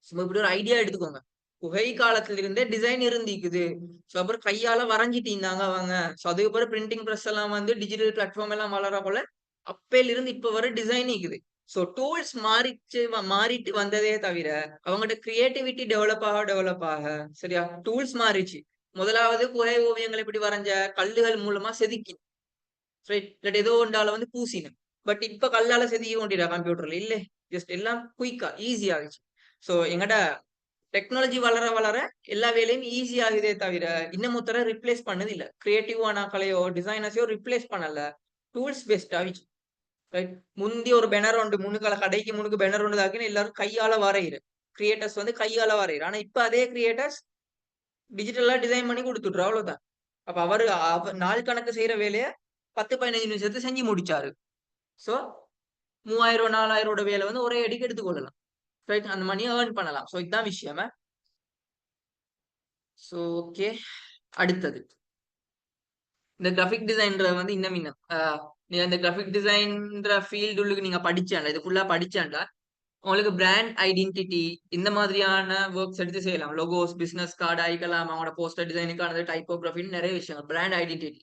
S1: சும்மா இப்படி ஒரு ஐடியா எடுத்துக்கோங்க. குகை காலத்துல இருந்தே டிசைன் இருந்திக்குது. சோ அப்புறம் கையால வரைஞ்சிட்டு அவங்க. சோ அதுக்கப்புறம் பிரிண்டிங் பிரஸ் எல்லாம் வந்து டிஜிட்டல் பிளாட்ஃபார்ம் எல்லாம் வளர போல அப்பையில இருந்து இப்ப வரை டிசைன் இருக்குது. சோ டூல்ஸ் மாறிட்டு வந்ததே தவிர அவங்கள்ட்ட கிரியேட்டிவிட்டி டெவலப் ஆக சரியா டூல்ஸ் மாறிச்சு. முதலாவது குகை ஓவியங்கள் எப்படி வரைஞ்ச கல்லுகள் மூலமா செதுக்கி ரைட் ஏதோ ஒன்றால வந்து பூசின. பட் இப்ப கல்லால செதுக்கி கொண்டிடா கம்ப்யூட்டர்ல இல்ல. ஜஸ்ட் எல்லாம் குயிக்கா ஈஸி ஆகிச்சு. சோ எங்கட டெக்னாலஜி வளர வளர எல்லா வேலையும் ஈஸி ஆகுதே தவிர இன்னும் ஒருத்தர ரிப்ளேஸ் பண்ணது இல்ல. கிரியேட்டிவானாக்களையோ டிசைனர்ஸையோ ரிப்ளேஸ் பண்ணல. டூல்ஸ் பெஸ்ட் ஆகிச்சு. ரைட் முந்தி ஒரு பேனர் உண்டு முன்னுக்கால கடைக்கு முன்னுக்கு பேனர் உண்டு தாக்கின்னு எல்லாரும் கையால வரையிரு. கிரியேட்டர்ஸ் வந்து கையால வரையிரு. ஆனா இப்ப அதே கிரியேட்டர்ஸ் டிஜிட்டலா டிசைன் பண்ணி கொடுத்துட்ரு அவ்வளவுதான். அப்ப நாள் கணக்கு செய்யற வேலைய 10-15 நிமிஷத்துல செஞ்சு முடிச்சாரு. சோ 3000 4000 வேலை வந்து ஒரே அடிக்கு எடுத்துக்கொள்ளலாம். ரைட் அந்த மணியை ஏர்ன் பண்ணலாம். சோ இதுதான் விஷயம். சோ ஓகே அடுத்தது இந்த கிராஃபிக் டிசைன்ற வந்து இன்னும் நீங்க இந்த கிராஃபிக் டிசைன்ற ஃபீல்டு உள்ளுக்கு நீங்க படிச்சாண்டா இது ஃபுல்லா படிச்சாண்டா உங்களுக்கு பிராண்ட் ஐடென்டிட்டி இந்த மாதிரியான ஒர்க்ஸ் எடுத்து செய்யலாம். லோகோஸ் பிசினஸ் கார்டு ஆயிக்கலாம் அவங்களோட போஸ்டர் டிசைனுக்கானது டைப்போகிராஃபின்னு நிறைய விஷயம். பிராண்ட் ஐடென்டிட்டி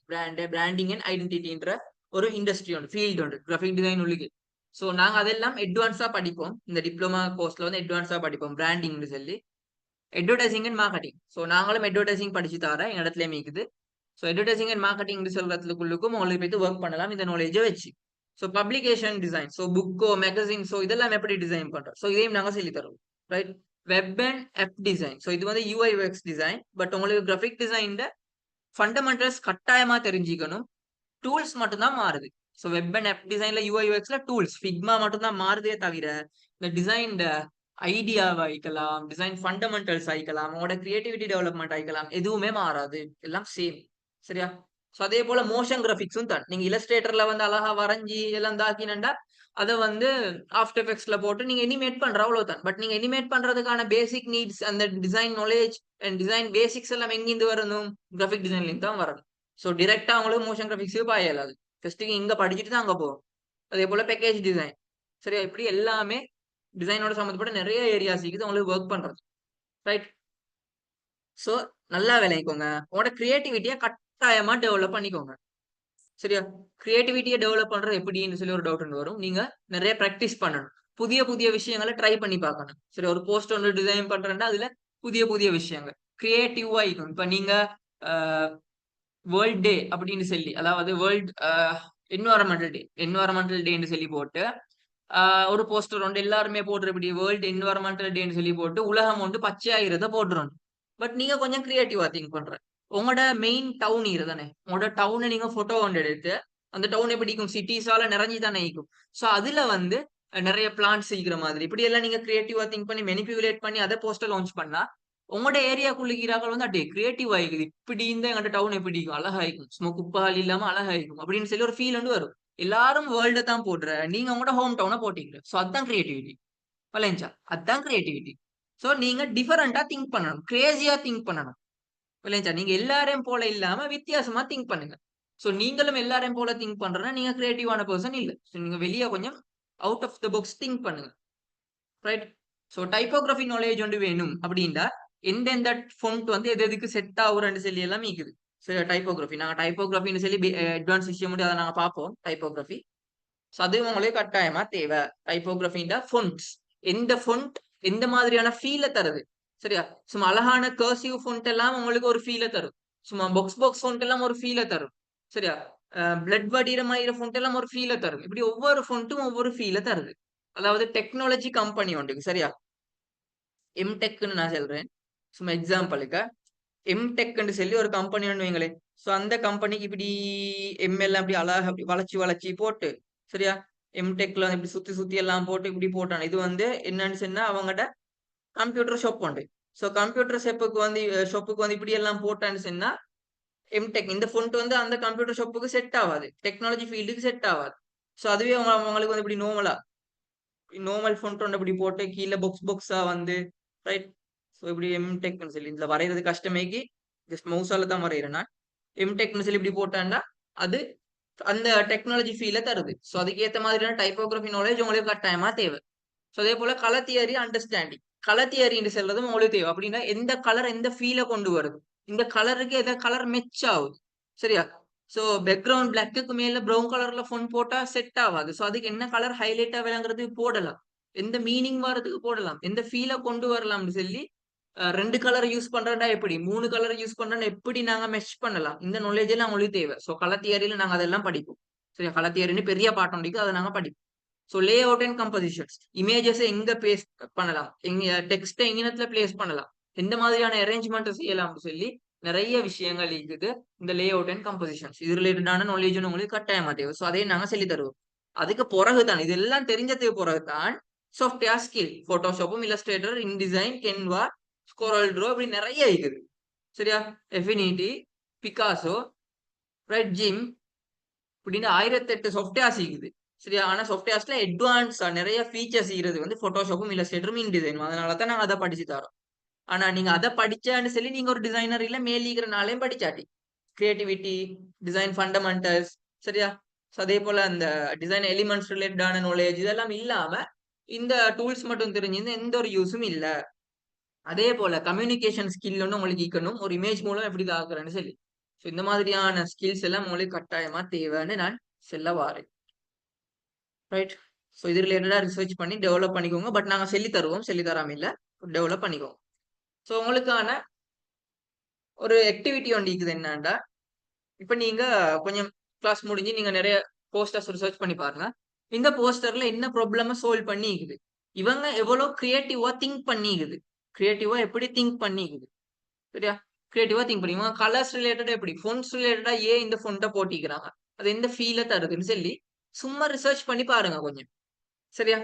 S1: பிராண்டிங் அண்ட் ஐடென்டிட்டின்ற ஒரு இண்டஸ்ட்ரி உண்டு ஃபீல்டு உண்டு கிராஃபிக் டிசைன் உள்ளுக்கு. ஸோ நாங்கள் அதெல்லாம் அட்வான்ஸா படிப்போம். இந்த டிப்ளமா கோர்ஸ்ல வந்து அட்வான்ஸா படிப்போம் பிராண்டிங்னு சொல்லி அட்வர்டைசிங் அண்ட் மார்க்கெட்டிங். ஸோ நாங்களும் அட்வர்டைசிங் படிச்சு தர எங்க இடத்துல மீக்குது. ஸோ அட்வர்டைசிங் அண்ட் மார்க்கெட்டிங் சொல்றதுக்குள்ளுக்கும் உங்களுக்கு போயிட்டு ஒர்க் பண்ணலாம் இந்த நாலேஜை வச்சு. ஸோ பப்ளிகேஷன் டிசைன் ஸோ புக்கோ மேகசின் ஸோ இதெல்லாம் எப்படி டிசைன் பண்றோம். ஸோ இதையும் நாங்கள் சொல்லி தரோம். Right web and app design so இது வந்து யூஐ யூஎக்ஸ் டிசைன். பட் உங்களுக்கு கிராஃபிக் டிசைன்ல ஃபண்டமெண்டல்ஸ் கட்டாயமா தெரிஞ்சுக்கணும். டூல்ஸ் மட்டும்தான் மாறுது. ஸோ வெப் அண்ட் ஆப் டிசைன்ல யூஐ யூஎக்ஸ்ல டூல்ஸ் ஃபிக்மா மட்டும்தான் மாறுதே தவிர இந்த டிசைன் ஐடியாவை ஆயிக்கலாம் டிசைன் ஃபண்டமெண்டல்ஸ் ஆயிக்கலாம் உங்களோட கிரியேட்டிவிட்டி டெவலப்மெண்ட் ஆயிக்கலாம் எதுவுமே மாறாது எல்லாம் சேம். சரியா? ஸோ அதே போல மோஷன் கிராஃபிக்ஸும் தான். நீங்க இலஸ்ட்ரேட்டர்ல வந்து அழகா வரைஞ்சி எல்லாம் தாக்கினண்டா அதை வந்து ஆஃப்டர் எஃபெக்ட்ஸ்ல போட்டு நீங்க எனிமேட் பண்ற அவ்வளவுதான். பட் நீங்க எனிமேட் பண்றதுக்கான பேசிக் நீட்ஸ் அந்த design knowledge and design basics எல்லாம் எங்கிருந்து வரணும் கிராஃபிக் டிசைன்ல இருந்து தான் வரணும். ஸோ டிரெக்டா உங்களுக்கு மோஷன் கிராஃபிக்ஸே பாயலாது. ஃபர்ஸ்ட் இங்க படிச்சுட்டு தான் அங்க போகும். அதே போல பேக்கேஜ் டிசைன் சரியா இப்படி எல்லாமே டிசைனோட சம்மந்தப்பட்ட நிறைய ஏரியாஸ் இருக்குது உங்களுக்கு ஒர்க் பண்றது. ரைட் ஸோ நல்லா விளைவிக்கோங்க. உங்களோட கிரியேட்டிவிட்டியை கட்டாயமா டெவலப் பண்ணிக்கோங்க. சரியா? கிரியேட்டிவிட்டியை டெவலப் பண்றது எப்படின்னு சொல்லி ஒரு டவுட் வரும். நீங்க நிறைய ப்ராக்டிஸ் பண்ணணும். புதிய புதிய விஷயங்களை ட்ரை பண்ணி பார்க்கணும். சரி ஒரு போஸ்ட் ஒன்று டிசைன் பண்றேன்னா அதுல புதிய புதிய விஷயங்கள் கிரியேட்டிவா இருக்கும். இப்ப நீங்க வேர்ல்ட் டே அப்படின்னு சொல்லி அதாவது வேர்ல்ட் என்வாரன்மெண்டல் டேன்னு சொல்லி போட்டு ஒரு போஸ்டர் ஒன்று எல்லாருமே போடுற இப்படி வேர்ல்டு என்வாரன்மெண்டல் டேன்னு சொல்லி போட்டு உலகம் ஒன்று பச்சையாகிறத போட்டுரும். பட் நீங்க கொஞ்சம் கிரியேட்டிவா திங்க் பண்ற உங்களோட மெயின் டவுன் தானே உங்களோட டவுனை நீங்க போட்டோ ஒன்று எடுத்து அந்த டவுன் எப்படி இருக்கும் சிட்டிஸால நிறைஞ்சு தானே இருக்கும். ஸோ அதுல வந்து நிறைய பிளான்ஸ் இருக்கிற மாதிரி இப்படி எல்லாம் நீங்க கிரியேட்டிவா திங்க் பண்ணி மெனிபுலேட் பண்ணி அதை போஸ்டர் லான்ச் பண்ணா உங்களோட ஏரியாக்குள்ளுக்கிறாக்கள் வந்து அப்படியே கிரியேட்டிவ் ஆகிக்குது இப்படி இந்த எங்கள்ட்ட டவுன் எப்படி இருக்கும் அழகாயிருக்கும் சும்மா குப்பைகள் இல்லாம அழகாயிருக்கும் அப்படின்னு சொல்லி ஒரு ஃபீல் வந்து வரும். எல்லாரும் வேர்ல்ட தான் போடுற நீங்க உங்களோட ஹோம் டவுனை போட்டீங்க. ஸோ அதுதான் கிரியேட்டிவிட்டி விளைஞ்சா அதுதான் கிரியேட்டிவிட்டி. ஸோ நீங்க டிஃபரெண்டா திங்க் பண்ணணும் கிரேசியா திங்க் பண்ணணும் விளைஞ்சா நீங்க எல்லாரையும் போல இல்லாம வித்தியாசமா திங்க் பண்ணுங்க. ஸோ நீங்களும் எல்லாரையும் போல திங்க் பண்றேன்னா நீங்க கிரியேட்டிவான பர்சன் இல்லை. ஸோ நீங்க வெளியே கொஞ்சம் out of the box think பண்ணுங்க. ரைட் ஸோ டைப்போகிராஃபி நாலேஜ் வந்து வேணும் அப்படின்னா எந்தெந்த ஃபொண்ட் வந்து எது எதுக்கு செட் ஆகுறன்னு சொல்லி எல்லாம் இருக்குது. சரி டைப்போகிராஃபி நாங்கள் டைப்போகிராஃபின்னு சொல்லி அட்வான்ஸ் விஷயம் முடியும் அதை நாங்கள் பார்ப்போம் டைப்போகிராஃபி. ஸோ அது உங்களுக்கு கட்டாயமா தேவை. டைப்போகிராஃபின்னா ஃபொண்ட்ஸ் எந்த ஃபொண்ட் எந்த மாதிரியான ஃபீலை தருது. சரியா? சும்மா அழகான கர்சிவ் ஃபொண்ட் எல்லாம் உங்களுக்கு ஒரு ஃபீலை தரும். சும்மா பாக்ஸ் ஃபொண்ட் எல்லாம் ஒரு ஃபீலை தரும். சரியா? பிளட் வடிகிற மாதிரி ஃபொண்ட் எல்லாம் ஒரு ஃபீலை தரும். இப்படி ஒவ்வொரு ஃபொண்ட்டும் ஒவ்வொரு ஃபீலை தருது. அதாவது டெக்னாலஜி கம்பெனி உண்டு. சரியா? எம்டெக்னு நான் சொல்றேன் சும்மா எக்ஸாம்பிளுக்கு எம்டெக்னு சொல்லி ஒரு கம்பெனி ஒன்று வைங்களேன். ஸோ அந்த கம்பெனிக்கு இப்படி எம்எல் அப்படி அழகா அப்படி வளைச்சு வளைச்சு போட்டு சரியா எம்டெக்ல இப்படி சுத்தி சுத்தி எல்லாம் போட்டு இப்படி போட்டாங்க. இது வந்து என்னன்னு சொன்னா அவங்கட கம்ப்யூட்டர் ஷாப் உண்டு. ஸோ கம்ப்யூட்டர் ஷாப்புக்கு வந்து இப்படி எல்லாம் போட்டான்னு சொன்னா எம்டெக் இந்த ஃபொண்ட் வந்து அந்த கம்ப்யூட்டர் ஷாப்புக்கு செட் ஆகாது. டெக்னாலஜி ஃபீல்டுக்கு செட் ஆகாது. ஸோ அதுவே அவங்களுக்கு வந்து இப்படி நார்மல் ஃபொண்ட் ஒன்று இப்படி போட்டு கீழே பாக்ஸா வந்து ரைட். ஸோ இப்படி எம்டெக்னு சொல்லி இதுல வரைகிறது கஷ்டமேக்கி ஜஸ்ட் மவுஸால தான் வரைகிறேன் நான். எம்டெக்னு சொல்லி இப்படி போட்டான்னா அது அந்த டெக்னாலஜி ஃபீல தருது. ஸோ அதுக்கு ஏற்ற மாதிரியான டைப்போகிராஃபி நாலேஜ் உங்களுக்கு கட்டாயமா தேவை. ஸோ அதே போல கலர் தியரி அண்டர்ஸ்டாண்டிங். கலர் தியரின்னு சொல்றதும் உங்களுக்கு தேவை. அப்படின்னா எந்த கலர் எந்த ஃபீலை கொண்டு வருது, இந்த கலருக்கு எந்த கலர் மெச் ஆகுது சரியா. ஸோ பேக்ரவுண்ட் பிளாக்கு மேல ப்ரௌன் கலர்ல ஃபோன் போட்டா செட் ஆகாது. ஸோ அதுக்கு என்ன கலர் ஹைலைட்டா விளங்குறது போடலாம், எந்த மீனிங் வர்றதுக்கு போடலாம், எந்த ஃபீலை கொண்டு வரலாம்னு சொல்லி 2 கலர் யூஸ் பண்றேன்டா எப்படி, 3 கலர் யூஸ் பண்றேன்னா எப்படி நாங்க மெஷ் பண்ணலாம், இந்த நாலேஜ் எல்லாம் உங்களுக்கு தேவை. ஸோ கலர் தியரியில நாங்க அதெல்லாம் படிப்போம் சரியா. கலர் தியரின்னு பெரிய பாட்டம் இருக்கு, அதை நாங்க படிப்போம். So lay out and compositions, images எங்க பிளேஸ் பண்ணலாம், எங்க டெக்ஸ்ட் எங்கத்துல பிளேஸ் பண்ணலாம், எந்த மாதிரியான அரேஞ்ச்மெண்ட் செய்யலாம்னு சொல்லி நிறைய விஷயங்கள் இருக்குது இந்த லே அவுட் அண்ட் கம்போசிஷன்ஸ். இது ரிலேட்டடான நாலேஜ் உங்களுக்கு கட்டாயமா தேவை. ஸோ அதையும் நாங்க சொல்லி தருவோம். அதுக்கு பிறகுதான் இதெல்லாம் தெரிஞ்சதுக்கு பிறகுதான் சாஃப்ட்வேர் ஸ்கில், போட்டோஷாப்பும் illustrator, InDesign, Canva, Corel draw இப்படி நிறைய இருக்குது சரியா. எஃபினிட்டி, பிகாசோ, ரைட், ஜிம் இப்படின்னு 1008 சாஃப்ட்வேர்ஸ் இருக்குது சரியா. ஆனா சாஃப்ட்வேர்ஸ்ல அட்வான்ஸா நிறைய ஃபீச்சர்ஸ் இருக்கிறது வந்து போட்டோஷாப்பும் இல்லஸ்ட்ரேட்டரும் இன்டிசைனும். அதனால தான் நாங்க அதை படிச்சு தரோம். ஆனா நீங்க அதை படிச்சான்னு சொல்லி நீங்க ஒரு டிசைனர் இல்ல மேலிக்கிறனாலையும் படிச்சாட்டி கிரியேட்டிவிட்டி, டிசைன் ஃபண்டமெண்டல்ஸ் சரியா. ஸோ அதே போல அந்த டிசைன் எலிமெண்ட்ஸ் ரிலேட்டடான நாலேஜ் இதெல்லாம் இல்லாம இந்த டூல்ஸ் மட்டும் தெரிஞ்சிருந்து எந்த ஒரு யூஸும் இல்லை. அதே போல கம்யூனிகேஷன் ஸ்கில் ஒன்று உங்களுக்கு இருக்கணும், ஒரு இமேஜ் மூலம் எப்படி ஆகுறேன்னு சொல்லி. ஸோ இந்த மாதிரியான ஸ்கில்ஸ் எல்லாம் உங்களுக்கு கட்டாயமா தேவைன்னு நான் சொல்ல வாரேன் ரைட். ஸோ இது ரிலேட்டடா ரிசர்ச் பண்ணி டெவலப் பண்ணிக்கோங்க. பட் நாங்கள் சொல்லி தருவோம், சொல்லி தராம இல்லை, டெவலப் பண்ணிக்கோங்க. ஸோ உங்களுக்கான ஒரு ஆக்டிவிட்டி ஒன்று இருக்குது என்னன்னா, இப்போ நீங்க கொஞ்சம் கிளாஸ் முடிஞ்சு நீங்க நிறைய போஸ்டர்ஸ் ரிசர்ச் பண்ணி பாருங்க. இந்த போஸ்டர்ல என்ன ப்ராப்ளம சால்வ் பண்ணிக்குது, இவங்க எவ்வளவு கிரியேட்டிவா திங்க் பண்ணிக்குது, கிரியேட்டிவா எப்படி திங்க் பண்ணிக்குது சரியா. கிரியேட்டிவா திங்க் பண்ணி இவங்க கலர்ஸ் ரிலேட்டடா எப்படி, ஃபொண்ட்ஸ் ரிலேட்டடா ஏன் இந்த ஃபொண்ட்டை போட்டிக்கிறாங்க, அது எந்த ஃபீலை தருதுன்னு சொல்லி சும்மா ரிசர்ச் பண்ணி பாருங்க கொஞ்சம் சரியா.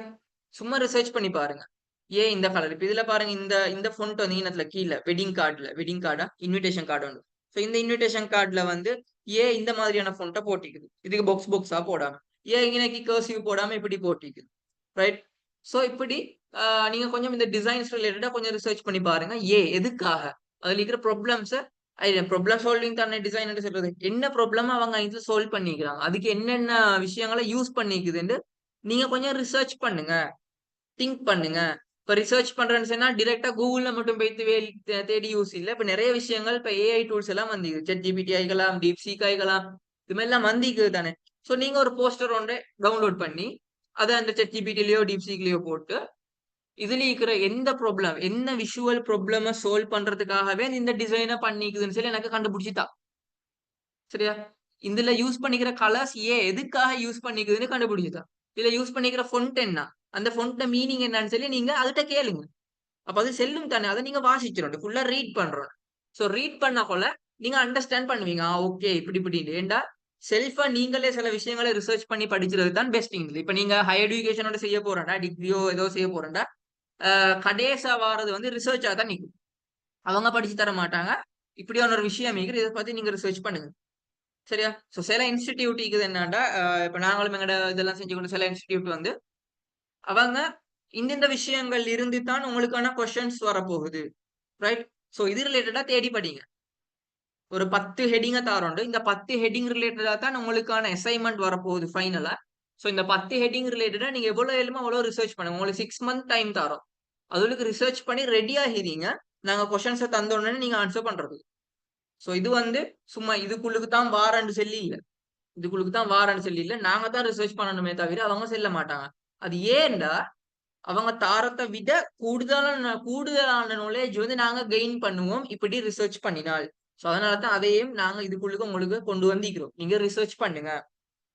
S1: சும்மா ரிசர்ச் பண்ணி பாருங்க ஏன் இந்த கலர். இப்ப இதுல பாருங்க இந்த இந்த ஃபொண்ட் வந்து இனத்துல கீழே வெட்டிங் கார்டா இன்விடேஷன் கார்டு ஒன்று. ஸோ இந்த இன்விடேஷன் கார்டுல வந்து ஏன் இந்த மாதிரியான ஃபொண்ட்டை போட்டிக்குது, இதுக்கு பாக்ஸா போடாம, ஏன் இன்னைக்கு கர்சிவ் போடாம இப்படி போட்டிக்குது ரைட். ஸோ இப்படி நீங்க கொஞ்சம் இந்த டிசைன்ஸ் ரிலேட்டடா கொஞ்சம் ரிசர்ச் பண்ணி பாருங்க எதுக்காக அதுல இருக்கிற ப்ராப்ளம்ஸை, ப்ராப்ளம் சால்விங் தானே டிசைன் சொல்றது, என்ன ப்ராப்ளம் அவங்க இதுல சால்வ் பண்ணிக்கிறாங்க, அதுக்கு என்னென்ன விஷயங்களை யூஸ் பண்ணிக்குதுன்னு நீங்க கொஞ்சம் ரிசர்ச் பண்ணுங்க, திங்க் பண்ணுங்க. இப்ப ரிசர்ச் பண்றேன்னு சொன்னா டிரெக்டா கூகுள்ல மட்டும் போய் தேடி யூஸ் இல்ல. இப்ப நிறைய விஷயங்கள் இப்ப ஏஐ டூல்ஸ் எல்லாம் வந்து செட் ஜிபிடி ஆகிக்கலாம், டீப் சீக் ஆகிக்கலாம், இது மாதிரி எல்லாம் வந்திக்குது தானே. சோ நீங்க ஒரு போஸ்டர் ஒன்று டவுன்லோட் பண்ணி அதை அந்த செட் ஜிபிடிலயோ டீப் சீக்லயோ போட்டு இதுல இருக்கிற எந்த ப்ராப்ளம், என்ன விஷுவல் ப்ராப்ளம சால்வ் பண்றதுக்காகவே இந்த டிசைனை பண்ணிக்குதுன்னு சொல்லி எனக்கு கண்டுபிடிச்சிட்டா சரியா. இதுல யூஸ் பண்ணிக்கிற கலர்ஸ் எதுக்காக யூஸ் பண்ணிக்குதுன்னு கண்டுபிடிச்சுதான். இதுல யூஸ் பண்ணிக்கிற ஃபொண்ட் என்ன, அந்த ஃபொண்ட் மீனிங் என்னன்னு சொல்லி நீங்க அதுகிட்ட கேளுங்க. அப்ப அது செல்லும் தானே, அதை நீங்க வாசிச்சிடும், ஃபுல்லா ரீட் பண்றோம். சோ ரீட் பண்ண போல நீங்க அண்டர்ஸ்டாண்ட் பண்ணுவீங்க, ஓகே இப்படி இப்படி ஏண்டா செல்ஃபா நீங்களே சில விஷயங்களை ரிசர்ச் பண்ணி படிக்கிறது தான் பெஸ்ட். இப்ப நீங்க ஹையர் எஜுகேஷனோட செய்ய போறேன்டா, டிகிரியோ ஏதோ செய்ய போறேன்டா, கடைசா வாரது வந்து ரிசர்ச்சா தான் நிற்கும், அவங்க படிச்சு தர மாட்டாங்க. இப்படியான ஒரு விஷயம் இதை பத்தி நீங்க ரிசர்ச் பண்ணுங்க சரியா. சோ சில இன்ஸ்டிடியூட் இருக்குது என்னன்னா, இப்ப நாங்களும் எங்கட இதெல்லாம் செஞ்சு கொண்டு சில இன்ஸ்டிடியூட் வந்து அவங்க இந்த விஷயங்கள் இருந்து தான் உங்களுக்கான கொஸ்டின்ஸ் வரப்போகுது ரைட். சோ இது ரிலேட்டடா தேடி படிங்க. ஒரு 10 ஹெட்டிங்க தாரோண்டு, இந்த 10 ஹெட்டிங் ரிலேட்டடா தான் உங்களுக்கான அசைன்மெண்ட் வரப்போகுது ஃபைனலா. சோ இந்த 10 ஹெட்டிங் ரிலேட்டடா நீங்க எவ்வளவு எழுமோ அவ்வளவு ரிசர்ச் பண்ணுங்க. உங்களுக்கு 6 மந்த் டைம் தாரோம், அதுக்கு ரிசர்ச் பண்ணி ரெடி ஆகிறீங்க. நாங்க கொஸ்டின்ஸை தந்த உடனே நீங்க ஆன்சர் பண்றது. சோ இது வந்து சும்மா இதுக்குள்ளுக்கு தான் வாரன்னு சொல்லி இல்ல, இதுக்குள்ளுக்கு தான் வாரன்னு சொல்லி இல்ல, நாங்க தான் ரிசர்ச் பண்ணணுமே தவிர அவங்க செல்ல மாட்டாங்க. அது ஏன்டா அவங்க தாரத்தை விட கூடுதலான நாலேஜ் வந்து நாங்க கெயின் பண்ணுவோம் இப்படி ரிசர்ச் பண்ணினால். சோ அதனாலதான் அதையும் நாங்க இதுக்குள்ளுக்கு உங்களுக்கு கொண்டு வந்திக்கிறோம், நீங்க ரிசர்ச் பண்ணுங்க.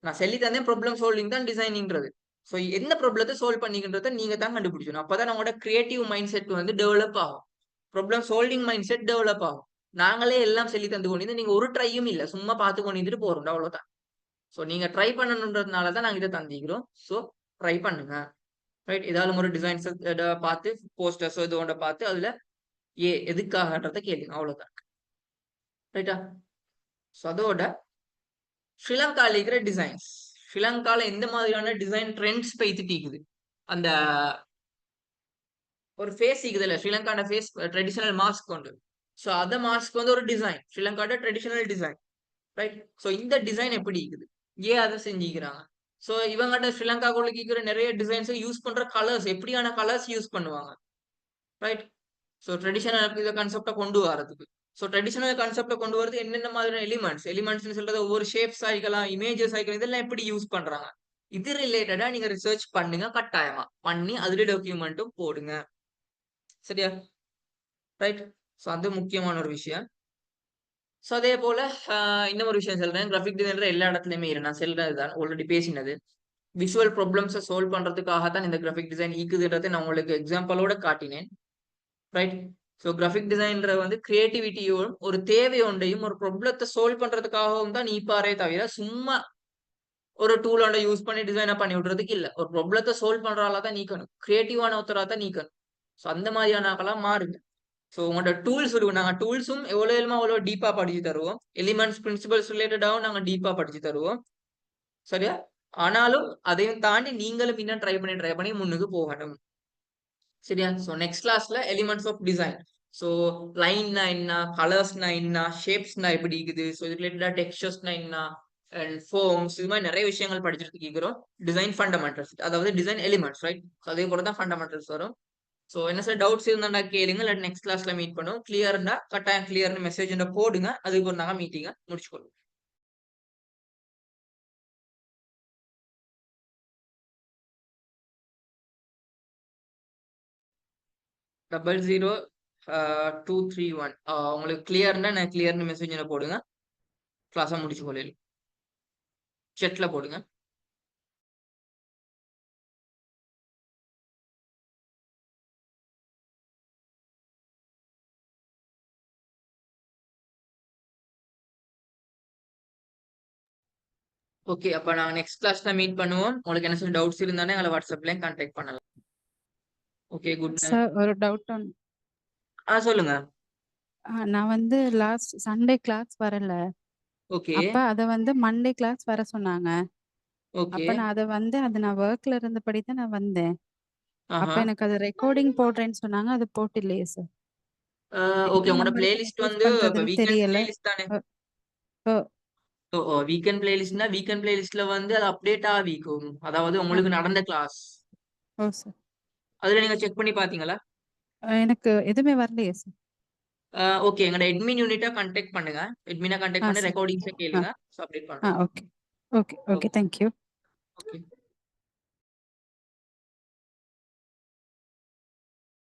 S1: நான் சொல்லி தந்தேன் ப்ராப்ளம் சால்விங் தான் டிசைனிங்கிறது. சோ என்ன ப்ராப்ளத்தை சால்வ் பண்ணிக்கின்றத நீங்க தான் கண்டுபிடிக்கணும். அப்பதான் நம்மளோட கிரியேட்டிவ் மைண்ட் செட் வந்து டெவலப் ஆகும், problem solving mind set develop ஆகும். நாங்களே எல்லாம் சொல்லி தந்து கொண்டு நீங்க ஒரு ட்ரையும் இல்ல. சும்மா பார்த்து கொண்டு போறோம். அவ்வளவுதான். சோ நீங்க ட்ரை பண்ணணுன்றதுனால தான் நாங்க இத தந்திக்கிறோம். சோ ட்ரை பண்ணுங்க. ரைட். ஏதாவது ஒரு டிசைன்ஸ் பார்த்து போஸ்டர்ஸோ இது ஒண்ட பார்த்து அதுல எதுக்காகன்றத கேளுங்க. அவ்வளவுதான். ரைட்டா? சோ அதோட ஸ்ரீலங்கால இருக்கிற டிசைன்ஸ். ஸ்ரீலங்கால எந்த மாதிரியான டிசைன் ட்ரெண்ட்ஸ் போயிட்டு இருக்குது. அந்த ஒரு ஃபேஸ் இருக்குதுல்ல ஸ்ரீலங்கான ஃபேஸ் ட்ரெடிஷனல் மாஸ்க் உண்டு. சோ அந்த மாஸ்க் வந்து ஒரு டிசைன். ஸ்ரீலங்காவோட ட்ரெடிஷனல் டிசைன். ரைட். சோ இந்த டிசைன் எப்படி இருக்குது? ஏன் அதை செஞ்சுக்கிறாங்க? சோ இவங்ககிட்ட ஸ்ரீலங்காக்குள்ள இருக்கிற நிறைய டிசைன்ஸ் யூஸ் பண்ற கலர்ஸ் எப்படியான கலர்ஸ் யூஸ் பண்ணுவாங்க. ரைட். சோ ட்ரெடிஷனல் இந்த கான்செப்ட கொண்டு வரதுக்கு. சோ ட்ரெடிஷனல் கான்செப்ட கொண்டு வரது என்னென்ன மாதிரியான எலிமெண்ட்ஸ் சொல்றது ஒவ்வொரு ஷேப்ஸ் ஆயிக்கலாம், இமேஜஸ் ஆயிக்கலாம், இதெல்லாம் எப்படி யூஸ் பண்றாங்க. இது ரிலேட்டடா நீங்க ரிசர்ச் பண்ணுங்க கட்டாயமா. பண்ணி அதுல டாக்குமெண்ட்டும் போடுங்க. சரியா? ரைட். சோ அது முக்கியமான ஒரு விஷயம். சோ அதே போல இன்னும் ஒரு விஷயம் சொல்றேன். கிராபிக் டிசைனர் எல்லா இடத்துலயுமே இருக்கு. நான் சொல்றதுதான் ஆல்ரெடி பேசினது. விஷுவல் ப்ராப்ளம்ஸ சால்வ் பண்றதுக்காக தான் இந்த கிராபிக் டிசைன் ஈக்குதுன்றதை நான் உங்களுக்கு எக்ஸாம்பிளோட காட்டினேன். ரைட். சோ கிராபிக் டிசைன்ன்ற வந்து கிரியேட்டிவிட்டியோடும் ஒரு தேவை ஒன்றையும் ஒரு ப்ராப்ளத்தை சால்வ் பண்றதுக்காகவும் தான் நீப்பாரே தவிர சும்மா ஒரு டூல் ஒன்றை யூஸ் பண்ணி டிசைனா பண்ணி விடுறதுக்கு இல்ல. ஒரு ப்ராப்ளத்தை சால்வ் பண்றால தான் நீக்கணும். கிரியேட்டிவான ஒருத்தரா தான் நீக்கணும். சோ அந்த மாதிரியான ஆட்களா மாறுங்க. சோ உங்களோட டூல்ஸ் இருக்கும். நாங்க டூல்ஸும் எவ்வளவு அவ்வளவு டீப்பா படிச்சு தருவோம். எலிமெண்ட்ஸ் பிரின்சிபல்ஸ் ரிலேட்டடாவும் நாங்க டீப்பா படிச்சு தருவோம். சரியா? ஆனாலும் அதையும் தாண்டி நீங்களும் இன்னும் ட்ரை பண்ணி முன்னுக்கு போகணும். சரியா? சோ நெக்ஸ்ட் கிளாஸ்ல எலிமெண்ட்ஸ் ஆஃப் டிசைன். சோ லைன்னா என்ன, கலர்ஸ்னா என்ன, ஷேப்ஸ்னா எப்படி இருக்குது, சோ இது ரிலேட்டடா டெக்ஸ்சர்ஸ்னா என்ன, அண்ட் ஃபார்ம்ஸ் இது மாதிரி நிறைய விஷயங்கள் படிச்சிட்டு இருக்கிறோம். டிசைன் ஃபண்டமெண்டல்ஸ் அதாவது டிசைன் எலிமெண்ட்ஸ். ரைட். அதே போல தான் ஃபண்டமெண்டல்ஸ் வரும். சோ என்ன சார் டவுட்ஸ் இருந்தா கேளுங்க. இல்ல நெக்ஸ்ட் கிளாஸ்ல மீட் பண்ணுவோம். கிளியர்னா கட்டாயம் கிளியர்னு மெசேஜ் போடுங்க. அதுக்கு ஒரு நாங்க மீட்டிங்க முடிச்சுக்கொள்வோம். 000231 உங்களுக்கு கிளியர்னா நான் கிளியர்னு மெசேஜ் போடுங்க. கிளாஸை முடிச்சு கொள்ளையில செட்ல போடுங்க. ஓகே. அப்ப நாங்க நெக்ஸ்ட் கிளாஸ்ல மீட் பண்ணுவோம். உங்களுக்கு என்ன சொல்லி டவுட்ஸ் இருந்தானே எங்களை வாட்ஸ்அப்லயும் கான்டாக்ட் பண்ணலாம். ஓகே. Good night.
S2: சார் ஒரு டவுட்
S1: சொல்லுங்க.
S2: நான் வந்து லாஸ்ட் சண்டே கிளாஸ் வரல.
S1: ஓகே.
S2: அப்ப அத வந்து மண்டே கிளாஸ் வர சொன்னாங்க.
S1: ஓகே.
S2: அப்ப நான் அது நான் ஒர்க்ல இருந்தபடி தான் நான் வந்தேன். அப்ப
S1: ஆஹா.
S2: எனக்கு அது ரெக்கார்டிங் போடுறேன்னு சொன்னாங்க. அது போட்டு இல்லையே சார்.
S1: ஓகே.
S2: எப்படி
S1: உங்களோட
S2: நம்மளுக்கு
S1: பிளேலிஸ்ட்
S2: மெசேஜ்
S1: வந்து இப்ப
S2: பண்றதுன்னு
S1: வீக்கெண்ட்
S2: தெரியல.
S1: பிளேலிஸ்ட் தானே?
S2: அ அ
S1: வீக்கெண்ட் பிளேலிஸ்ட்னா வீக்கெண்ட் பிளேலிஸ்ட்ல வந்து அது அப்டேட் ஆகிக்கும். அதாவது
S2: அ
S1: உங்களுக்கு நடந்த கிளாஸ்.
S2: ஓ சார்.
S1: அதுல நீங்க செக் பண்ணி பாத்தீங்களா?
S2: எனக்கு எதுவுமே வரலையே சார்.
S1: ஓகே. எங்களோட அட்மின் யூனிட்ட கான்டாக்ட் பண்ணுங்க. அட்மின கான்டாக்ட் பண்ணி
S2: சார்.
S1: ரெக்கார்டிங்ஸ
S2: ஆ
S1: கேளுங்க. சோ அப்டேட் பண்றோம்.
S2: Okay. Okay. Okay.
S1: Okay.
S2: Thank you.
S1: Okay.